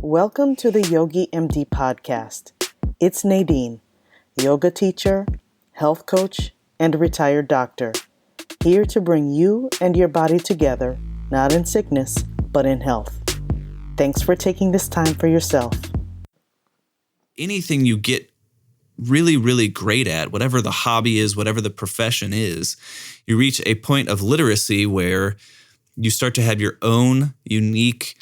Welcome to the Yogi MD podcast. It's Nadine, yoga teacher, health coach, and retired doctor, here to bring you and your body together, not in sickness, but in health. Thanks for taking this time for yourself. Anything you get really, really great at, whatever the hobby is, whatever the profession is, you reach a point of literacy where you start to have your own unique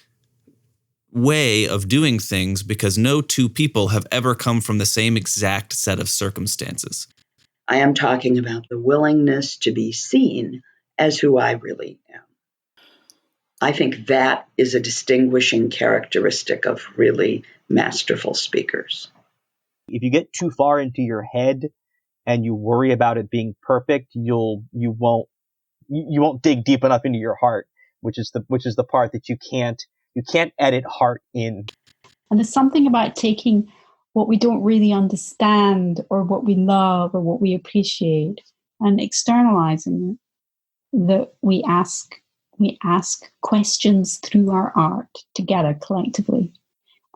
way of doing things because no two people have ever come from the same exact set of circumstances. I am talking about the willingness to be seen as who I really am. I think that is a distinguishing characteristic of really masterful speakers. If you get too far into your head and you worry about it being perfect, you won't dig deep enough into your heart, which is the part that you can't edit heart in. And there's something about taking what we don't really understand or what we love or what we appreciate and externalizing it, that we ask questions through our art together collectively.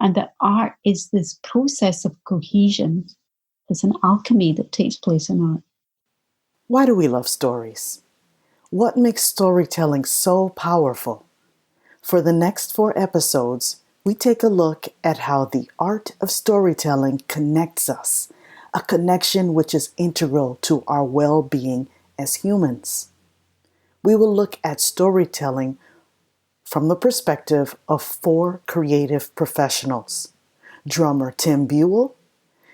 And that art is this process of cohesion. There's an alchemy that takes place in art. Why do we love stories? What makes storytelling so powerful? For the next 4 episodes, we take a look at how the art of storytelling connects us, a connection which is integral to our well-being as humans. We will look at storytelling from the perspective of 4 creative professionals: drummer Tim Buell,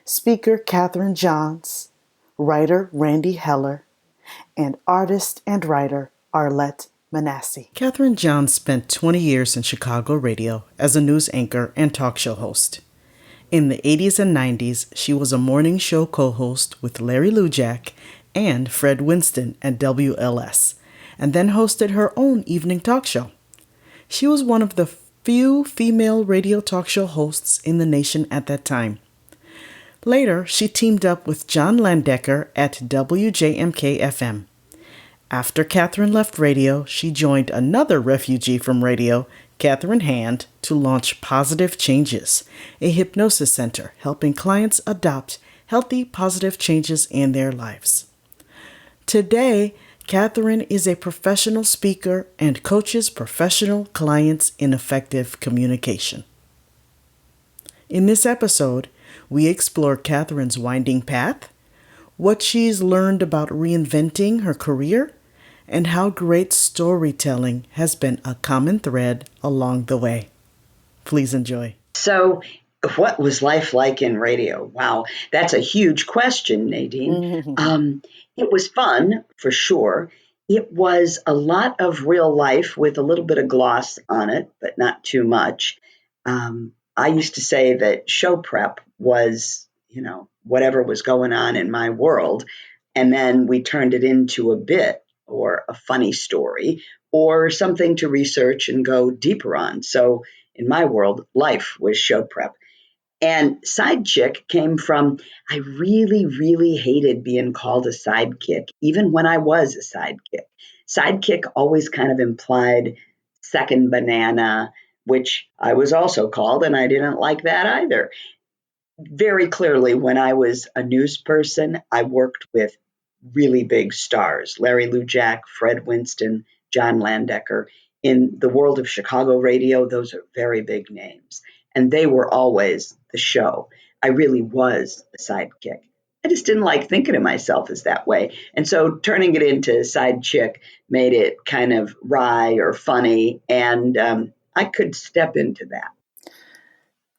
speaker Catherine Johns, writer Randy Heller, and artist and writer Arlette Manasseh. Catherine Johns spent 20 years in Chicago radio as a news anchor and talk show host. In the 80s and 90s, she was a morning show co-host with Larry Lujak and Fred Winston at WLS, and then hosted her own evening talk show. She was one of the few female radio talk show hosts in the nation at that time. Later, she teamed up with John Landecker at WJMK-FM. After Catherine left radio, she joined another refugee from radio, Catherine Hand, to launch Positive Changes, a hypnosis center helping clients adopt healthy, positive changes in their lives. Today, Catherine is a professional speaker and coaches professional clients in effective communication. In this episode, we explore Catherine's winding path, what she's learned about reinventing her career, and how great storytelling has been a common thread along the way. Please enjoy. So, what was life like in radio? Wow, that's a huge question, Nadine. It was fun, for sure. It was a lot of real life with a little bit of gloss on it, but not too much. I used to say that show prep was, whatever was going on in my world, and then we turned it into a bit or a funny story or something to research and go deeper on. So in my world, life was show prep. And side chick came from, I really, really hated being called a sidekick, even when I was a sidekick. Sidekick always kind of implied second banana, which I was also called, and I didn't like that either. Very clearly, when I was a news person, I worked with really big stars: Larry Lujak, Fred Winston, John Landecker. In the world of Chicago radio, those are very big names. And they were always the show. I really was a sidekick. I just didn't like thinking of myself as that way. And so turning it into side chick made it kind of wry or funny. And I could step into that.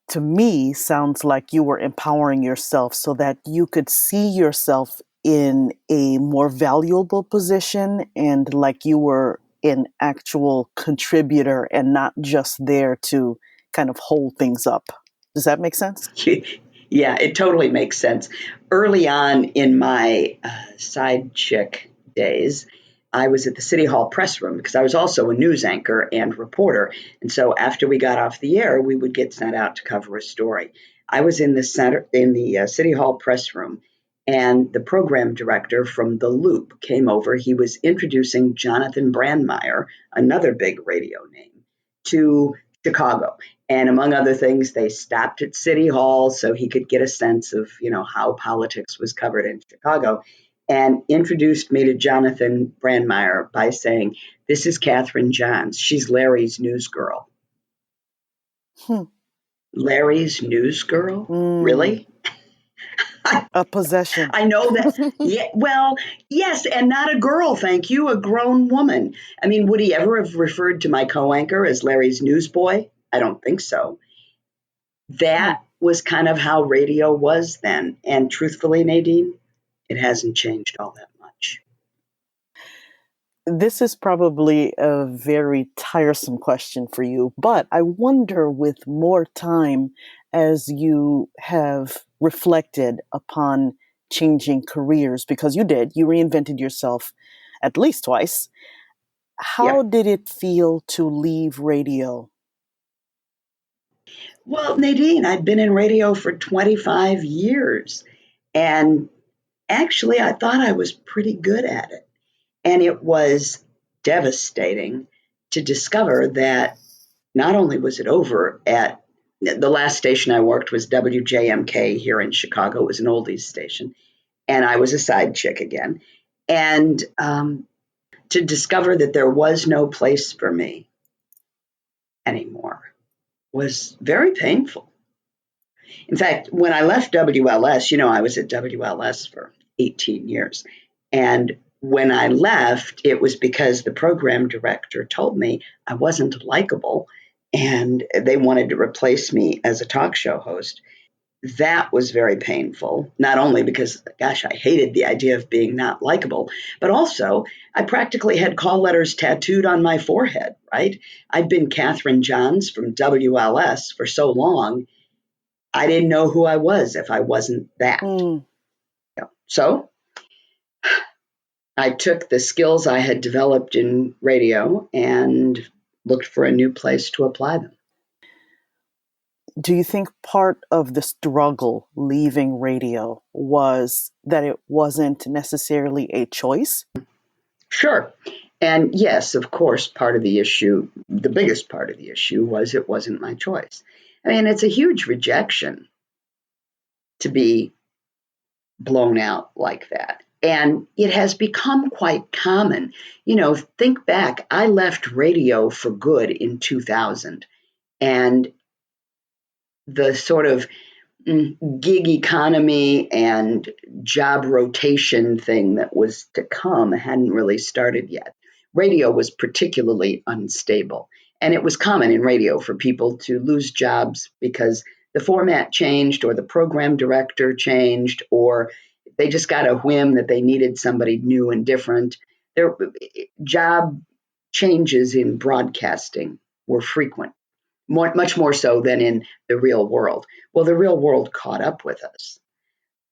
To me, sounds like you were empowering yourself so that you could see yourself in a more valuable position and like you were an actual contributor and not just there to kind of hold things up. Does that make sense? Yeah, it totally makes sense. Early on in my side chick days, I was at the City Hall press room because I was also a news anchor and reporter. And so after we got off the air, we would get sent out to cover a story. I was in the City Hall press room, and the program director from The Loop came over. He was introducing Jonathan Brandmeier, another big radio name, to Chicago. And among other things, they stopped at City Hall so he could get a sense of, how politics was covered in Chicago, and introduced me to Jonathan Brandmeier by saying, "This is Catherine Johns. She's Larry's news girl." Hmm. Larry's news girl? Mm. Really? A possession. I know that. Yeah, well, yes, and not a girl, thank you, a grown woman. I mean, would he ever have referred to my co anchor as Larry's newsboy? I don't think so. Hmm. That was kind of how radio was then. And truthfully, Nadine, it hasn't changed all that much. This is probably a very tiresome question for you, but I wonder, with more time, as you have reflected upon changing careers, because you did, you reinvented yourself at least twice. How Yep. did it feel to leave radio? Well, Nadine, I've been in radio for 25 years. And actually, I thought I was pretty good at it. And it was devastating to discover that not only was it over at the last station I worked was WJMK here in Chicago. It was an oldies station. And I was a side chick again. And to discover that there was no place for me anymore was very painful. In fact, when I left WLS, I was at WLS for 18 years. And when I left, it was because the program director told me I wasn't likable and they wanted to replace me as a talk show host. That was very painful, not only because, gosh, I hated the idea of being not likable, but also I practically had call letters tattooed on my forehead, right? I'd been Catherine Johns from WLS for so long, I didn't know who I was if I wasn't that. Mm. So I took the skills I had developed in radio and looked for a new place to apply them. Do you think part of the struggle leaving radio was that it wasn't necessarily a choice? Sure. And yes, of course, part of the issue, the biggest part of the issue was it wasn't my choice. I mean, it's a huge rejection to be blown out like that. And it has become quite common. Think back, I left radio for good in 2000. And the sort of gig economy and job rotation thing that was to come hadn't really started yet. Radio was particularly unstable. And it was common in radio for people to lose jobs because the format changed or the program director changed or they just got a whim that they needed somebody new and different. Their job changes in broadcasting were frequent, much more so than in the real world. Well, the real world caught up with us.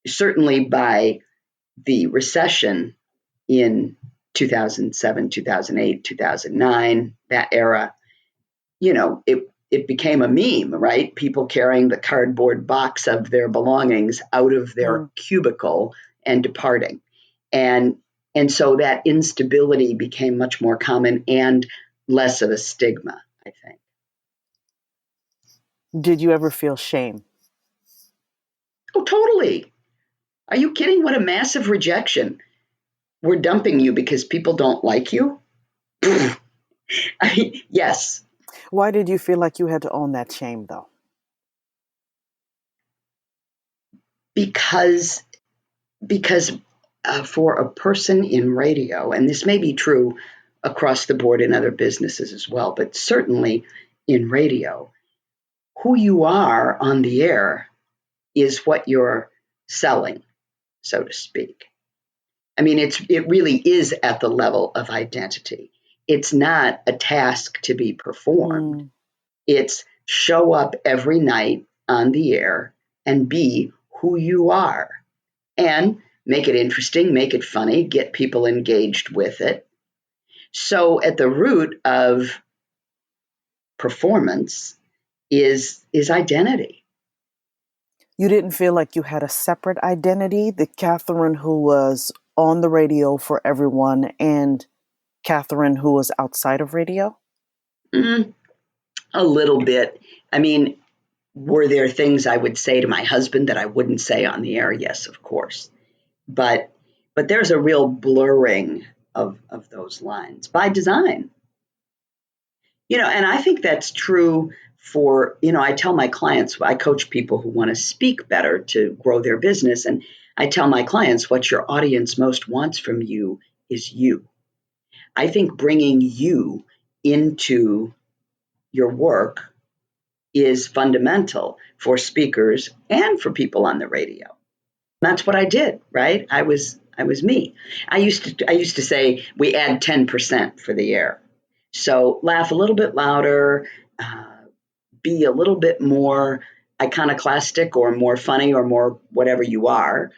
Certainly by the recession in 2007, 2008, 2009, that era, it became a meme, right? People carrying the cardboard box of their belongings out of their cubicle and departing. And and so that instability became much more common and less of a stigma, I think. Did you ever feel shame? Oh, totally. Are you kidding? What a massive rejection. We're dumping you because people don't like you? I mean, yes, Why did you feel like you had to own that shame, though? because for a person in radio, and this may be true across the board in other businesses as well, but certainly in radio, who you are on the air is what you're selling, so to speak. I mean, it really is at the level of identity. It's not a task to be performed. Mm. It's show up every night on the air and be who you are and make it interesting, make it funny, get people engaged with it. So at the root of performance is identity. You didn't feel like you had a separate identity, the Catherine who was on the radio for everyone and Catherine who was outside of radio? Mm, A little bit. I mean, were there things I would say to my husband that I wouldn't say on the air? Yes, of course. But there's a real blurring of those lines by design. And I think that's true for, I tell my clients, I coach people who want to speak better to grow their business. And I tell my clients what your audience most wants from you is you. I think bringing you into your work is fundamental for speakers and for people on the radio. That's what I did, right? I was me. I used to say we add 10% for the air. So laugh a little bit louder, be a little bit more iconoclastic or more funny or more whatever you are.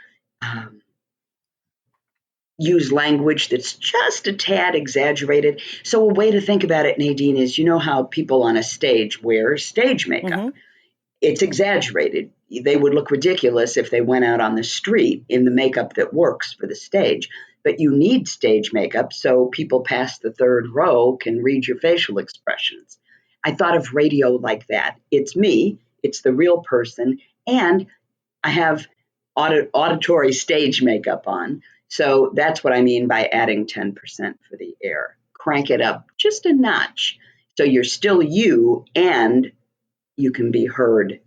Use language that's just a tad exaggerated. So a way to think about it, Nadine, is how people on a stage wear stage makeup. Mm-hmm. It's exaggerated. They would look ridiculous if they went out on the street in the makeup that works for the stage. But you need stage makeup so people past the third row can read your facial expressions. I thought of radio like that. It's me, it's the real person, and I have auditory stage makeup on. So that's what I mean by adding 10% for the air. Crank it up just a notch. So you're still you, and you can be heard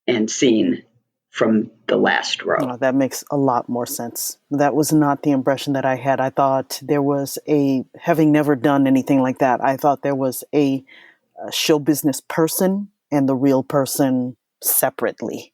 and seen from the last row. Oh, that makes a lot more sense. That was not the impression that I had. I thought there was having never done anything like that, I thought there was a show business person and the real person separately.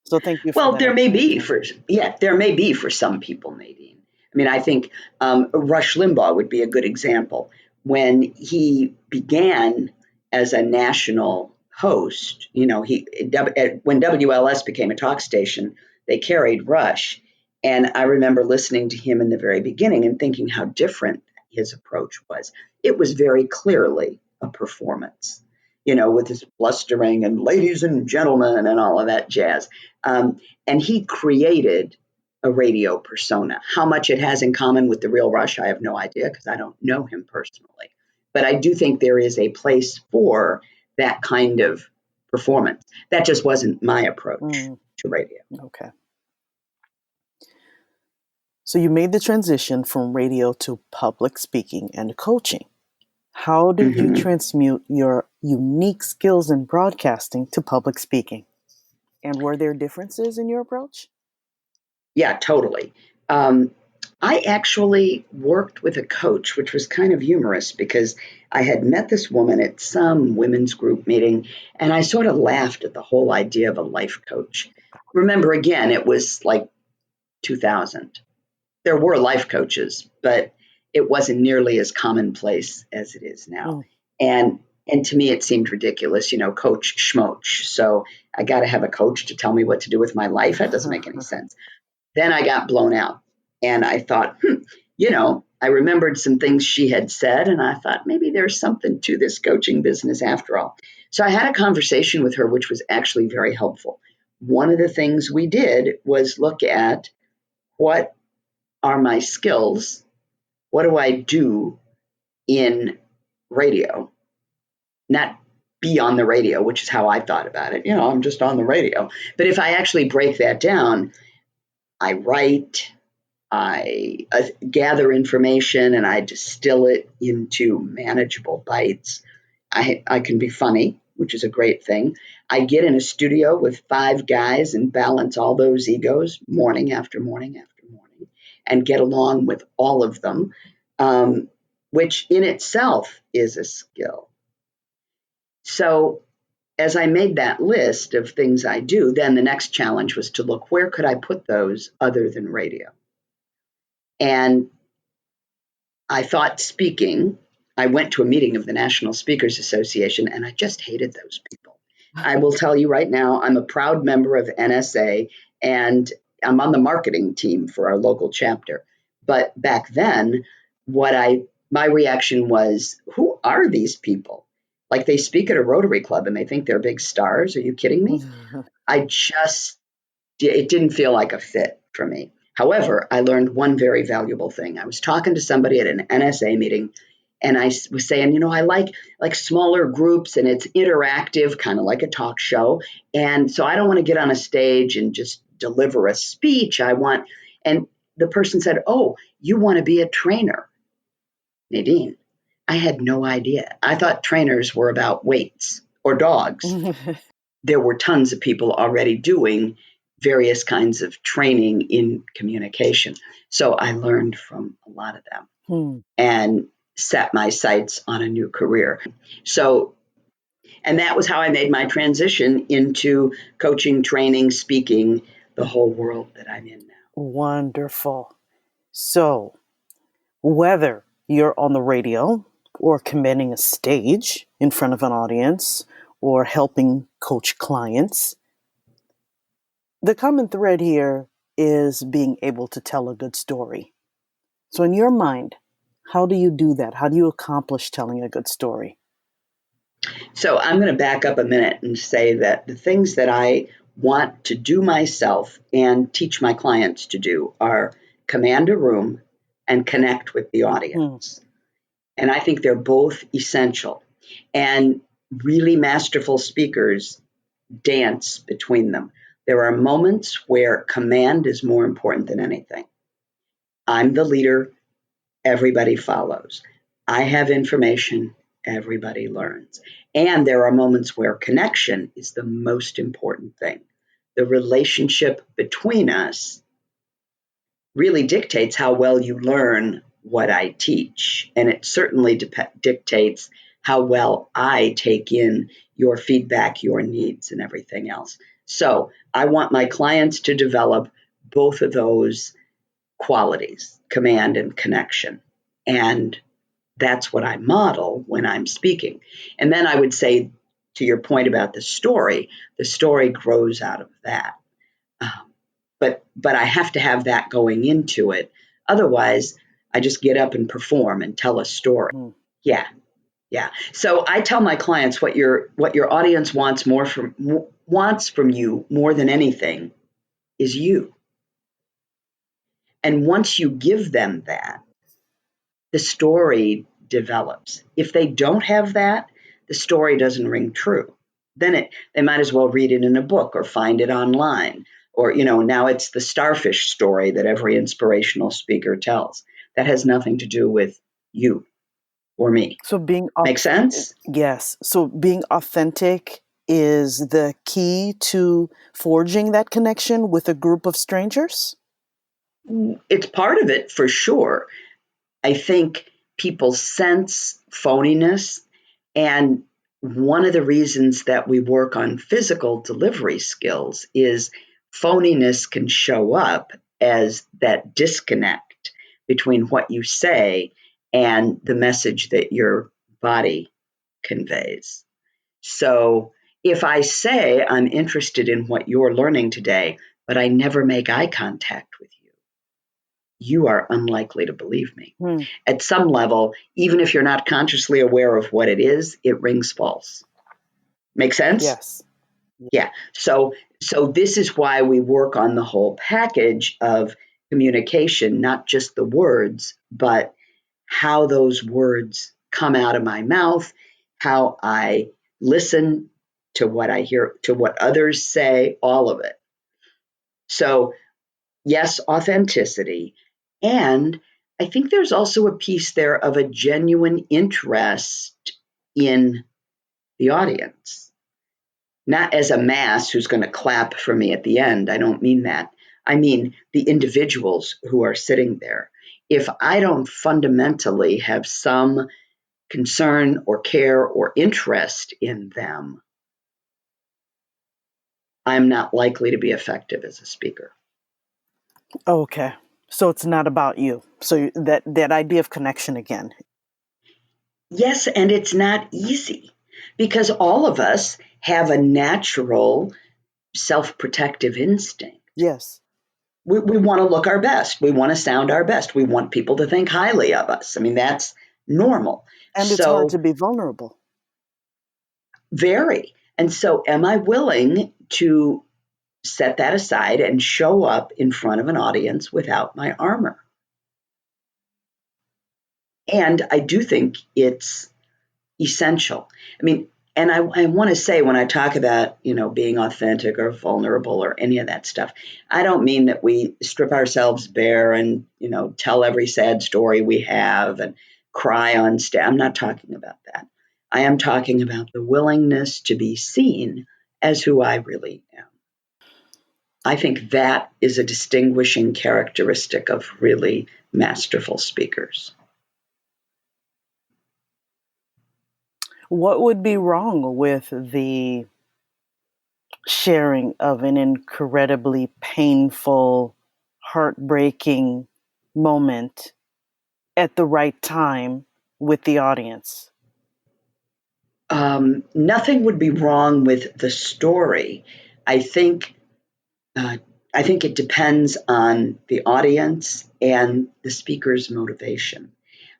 So thank you for Well, that explanation. there may be for some people, Nadine. I mean, I think Rush Limbaugh would be a good example. When he began as a national host, when WLS became a talk station, they carried Rush. And I remember listening to him in the very beginning and thinking how different his approach was. It was very clearly a performance, with his blustering and ladies and gentlemen and all of that jazz. And he created a radio persona. How much it has in common with the real Rush, I have no idea because I don't know him personally. But I do think there is a place for that kind of performance. That just wasn't my approach to radio. Okay. So you made the transition from radio to public speaking and coaching. How did you transmute your unique skills in broadcasting to public speaking? And were there differences in your approach? Yeah, totally. I actually worked with a coach, which was kind of humorous because I had met this woman at some women's group meeting, and I sort of laughed at the whole idea of a life coach. Remember, again, it was like 2000. There were life coaches, but it wasn't nearly as commonplace as it is now. And to me, it seemed ridiculous, coach schmoach. So I got to have a coach to tell me what to do with my life. That doesn't make any sense. Then I got blown out, and I thought, I remembered some things she had said, and I thought maybe there's something to this coaching business after all. So I had a conversation with her, which was actually very helpful. One of the things we did was look at what are my skills? What do I do in radio? Not be on the radio, which is how I thought about it. I'm just on the radio. But if I actually break that down, I write, I gather information, and I distill it into manageable bites. I can be funny, which is a great thing. I get in a studio with 5 guys and balance all those egos morning after morning after morning and get along with all of them, which in itself is a skill. So as I made that list of things I do, then the next challenge was to look, where could I put those other than radio? And I thought speaking. I went to a meeting of the National Speakers Association, and I just hated those people. I will tell you right now, I'm a proud member of NSA, and I'm on the marketing team for our local chapter. But back then, my reaction was, who are these people? Like, they speak at a Rotary Club and they think they're big stars. Are you kidding me? It didn't feel like a fit for me. However, I learned one very valuable thing. I was talking to somebody at an NSA meeting, And I was saying, I like smaller groups and it's interactive, kind of like a talk show. And so I don't want to get on a stage and just deliver a speech. And the person said, "Oh, you want to be a trainer, Nadine?" I had no idea. I thought trainers were about weights or dogs. There were tons of people already doing various kinds of training in communication. So I learned from a lot of them and set my sights on a new career. So, and that was how I made my transition into coaching, training, speaking, the whole world that I'm in now. Wonderful. So, whether you're on the radio or commanding a stage in front of an audience or helping coach clients, the common thread here is being able to tell a good story. So in your mind, how do you do that? How do you accomplish telling a good story? So I'm going to back up a minute and say that the things that I want to do myself and teach my clients to do are command a room and connect with the audience. And I think they're both essential. And really masterful speakers dance between them. There are moments where command is more important than anything. I'm the leader, everybody follows. I have information, everybody learns. And there are moments where connection is the most important thing. The relationship between us really dictates how well you learn what I teach. And it certainly dictates how well I take in your feedback, your needs, and everything else. So I want my clients to develop both of those qualities, command and connection. And that's what I model when I'm speaking. And then I would say, to your point about the story grows out of that. But I have to have that going into it. Otherwise, I just get up and perform and tell a story. Yeah. So I tell my clients what your audience wants from you more than anything is you. And once you give them that, the story develops. If they don't have that, the story doesn't ring true. Then they might as well read it in a book or find it online. Or, now it's the starfish story that every inspirational speaker tells. That has nothing to do with you or me. So Make sense? Yes. So being authentic is the key to forging that connection with a group of strangers? It's part of it for sure. I think people sense phoniness. And one of the reasons that we work on physical delivery skills is phoniness can show up as that disconnect between what you say and the message that your body conveys. So if I say I'm interested in what you're learning today, but I never make eye contact with you, you are unlikely to believe me. At some level, even if you're not consciously aware of what it is, it rings false. Make sense? Yes. Yeah. So this is why we work on the whole package of communication, not just the words, but how those words come out of my mouth, how I listen to what I hear, to what others say, all of it. So yes, authenticity. And I think there's also a piece there of a genuine interest in the audience, not as a mass who's going to clap for me at the end. I don't mean that. I mean the individuals who are sitting there. If I don't fundamentally have some concern or care or interest in them, I'm not likely to be effective as a speaker. Okay. So it's not about you. So that idea of connection again. Yes, and it's not easy because all of us have a natural self-protective instinct. Yes. We want to look our best. We want to sound our best. We want people to think highly of us. I mean, that's normal. And it's hard So to be vulnerable. very. And so am I willing to set that aside and show up in front of an audience without my armor? And I do think it's essential. I mean, and I want to say when I talk about, being authentic or vulnerable or any of that stuff, I don't mean that we strip ourselves bare and, tell every sad story we have and cry on stage. I'm not talking about that. I am talking about the willingness to be seen as who I really am. I think that is a distinguishing characteristic of really masterful speakers. What would be wrong with the sharing of an incredibly painful, heartbreaking moment at the right time with the audience? Nothing would be wrong with the story. I think uh, I think it depends on the audience and the speaker's motivation.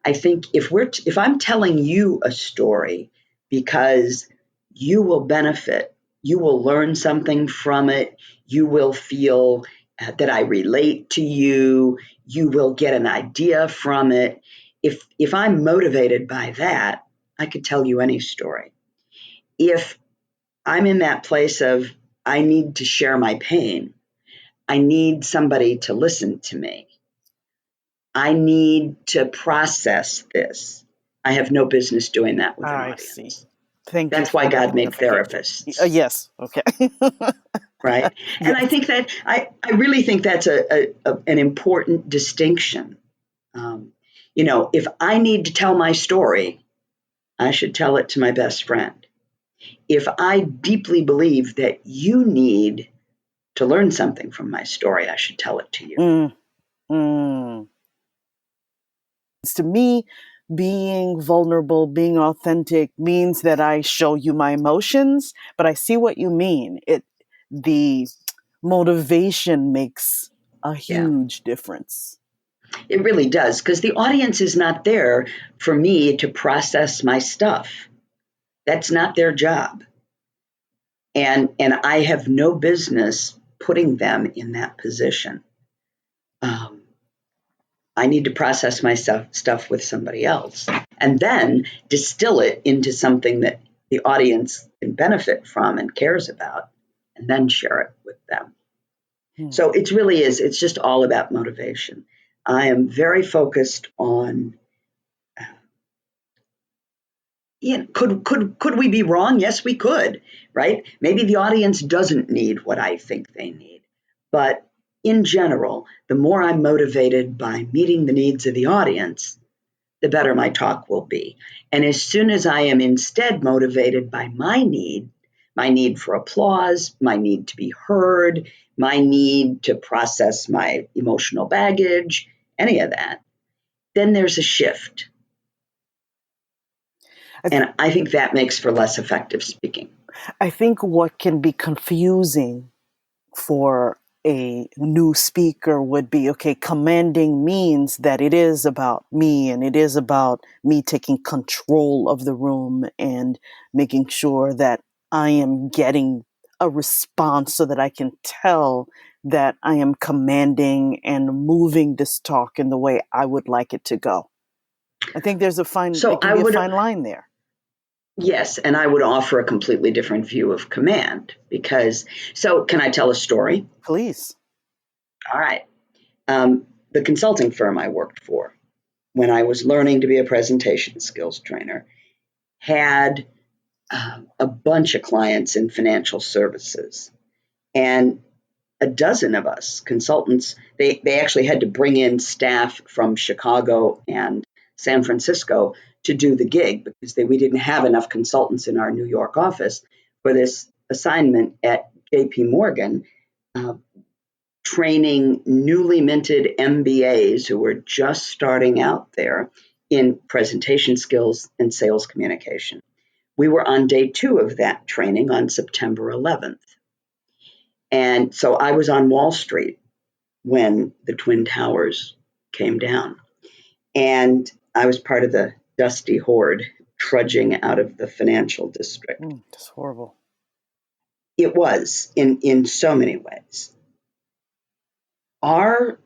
I think if I'm telling you a story because you will benefit, you will learn something from it, you will feel that I relate to you, you will get an idea from it. If I'm motivated by that, I could tell you any story. If I'm in that place of I need to share my pain, I need somebody to listen to me, I need to process this, I have no business doing that with an I see. audience. Thank you That's for why that God made clarification. therapists, Yes, okay. right? And I Yes. think that I really think that's an important distinction. Um, if I need to tell my story, I should tell it to my best friend. If I deeply believe that you need to learn something from my story, I should tell it to you. Mm, mm. To me, being vulnerable, being authentic means that I show you my emotions, but I see what you mean. The motivation makes a Yeah, huge difference. it really does, because the audience is not there for me to process my stuff. That's not their job. And I have no business putting them in that position. Um, I need to process my stuff with somebody else and then distill it into something that the audience can benefit from and cares about, and then share it with them. Hmm. So it really is, it's just all about motivation. I am very focused on, could we be wrong? Yes, we could, right? Maybe the audience doesn't need what I think they need. But in general, the more I'm motivated by meeting the needs of the audience, the better my talk will be. And as soon as I am instead motivated by my need for applause, my need to be heard, my need to process my emotional baggage, any of that, then there's a shift. And I think that makes for less effective speaking. I think what can be confusing for a new speaker would be, okay, commanding means that it is about me and it is about me taking control of the room and making sure that I am getting a response so that I can tell that I am commanding and moving this talk in the way I would like it to go. I think So it can I be a would, fine line there. yes, and I would offer a completely different view of command because, so can I tell a story? Please. All right. The consulting firm I worked for when I was learning to be a presentation skills trainer had a bunch of clients in financial services. And a dozen of us consultants, they actually had to bring in staff from Chicago and San Francisco to do the gig because we didn't have enough consultants in our New York office for this assignment at JP Morgan, uh, training newly minted MBAs who were just starting out there in presentation skills and sales communication. We were on day 2 of that training on September 11th. And so I was on Wall Street when the Twin Towers came down. And I was part of the dusty horde trudging out of the financial district. That's horrible. It was in so many ways. Our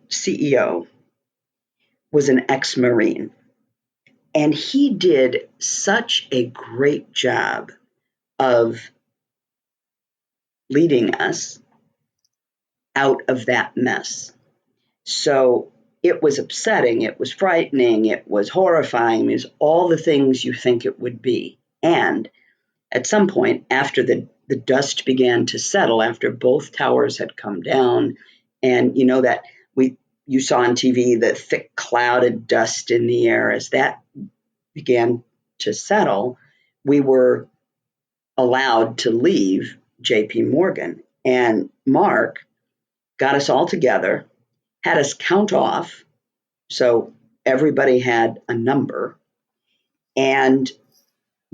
CEO was an ex-Marine. And he did such a great job of leading us out of that mess. So it was upsetting, it was frightening, it was horrifying, it was all the things you think it would be. And at some point, after the dust began to settle, after both towers had come down, and you know that you saw on TV the thick clouded dust in the air, as that began to settle, we were allowed to leave JP Morgan. And Mark got us all together, had us count off. So everybody had a number, and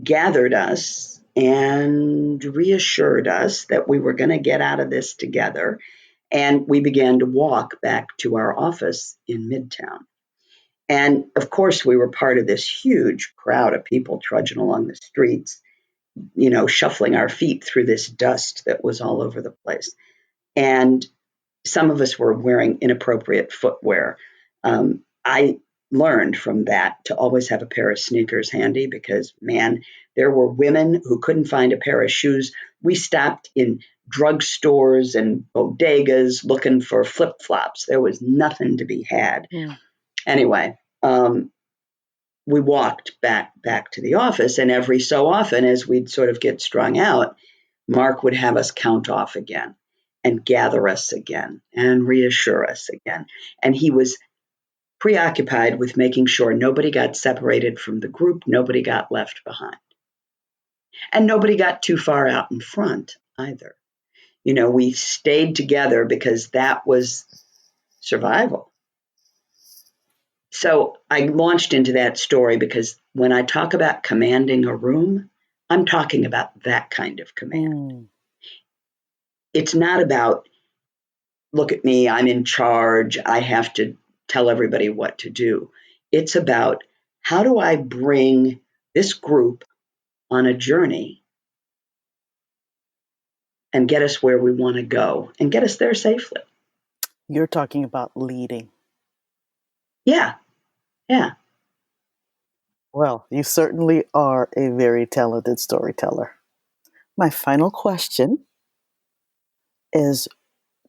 gathered us and reassured us that we were going to get out of this together. And we began to walk back to our office in Midtown. And of course, we were part of this huge crowd of people trudging along the streets, shuffling our feet through this dust that was all over the place. And some of us were wearing inappropriate footwear. I learned from that to always have a pair of sneakers handy because, man, there were women who couldn't find a pair of shoes. We stopped in drugstores and bodegas looking for flip-flops. There was nothing to be had. Mm. Anyway, we walked back to the office, and every so often, as we'd sort of get strung out, Mark would have us count off again and gather us again and reassure us again. And he was preoccupied with making sure nobody got separated from the group, nobody got left behind. And nobody got too far out in front either. We stayed together because that was survival. So I launched into that story because when I talk about commanding a room, I'm talking about that kind of command. Mm. It's not about, look at me, I'm in charge, I have to tell everybody what to do. It's about, how do I bring this group on a journey and get us where we want to go and get us there safely? You're talking about leading. Yeah. Well, you certainly are a very talented storyteller. My final question is,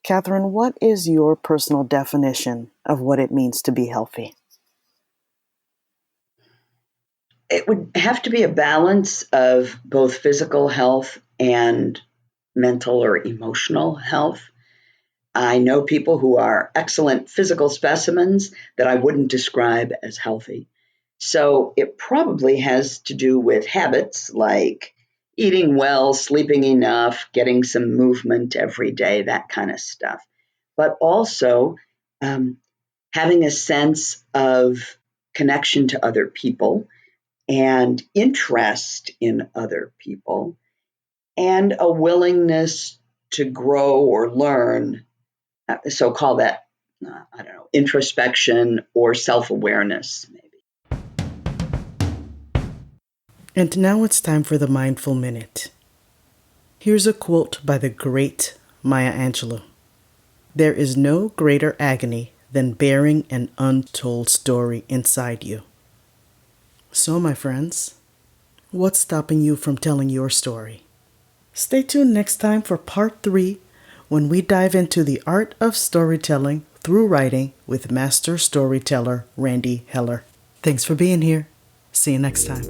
Catherine, what is your personal definition of what it means to be healthy? It would have to be a balance of both physical health and mental or emotional health. I know people who are excellent physical specimens that I wouldn't describe as healthy. So it probably has to do with habits like eating well, sleeping enough, getting some movement every day, that kind of stuff. But also having a sense of connection to other people and interest in other people and a willingness to grow or learn. So call that, introspection or self-awareness, maybe. And now it's time for the Mindful Minute. Here's a quote by the great Maya Angelou. There is no greater agony than bearing an untold story inside you. So, my friends, what's stopping you from telling your story? Stay tuned next time for part 3, when we dive into the art of storytelling through writing with master storyteller Randy Heller. Thanks for being here. See you next time.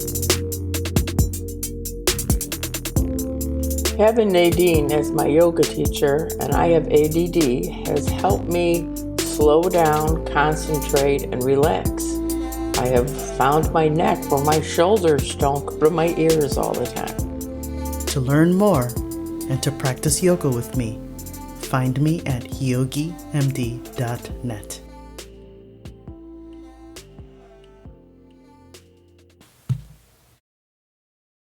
Having Nadine as my yoga teacher, and I have ADD, has helped me slow down, concentrate, and relax. I have found my neck where my shoulders don't go to my ears all the time. To learn more and to practice yoga with me, find me at yogimd.net.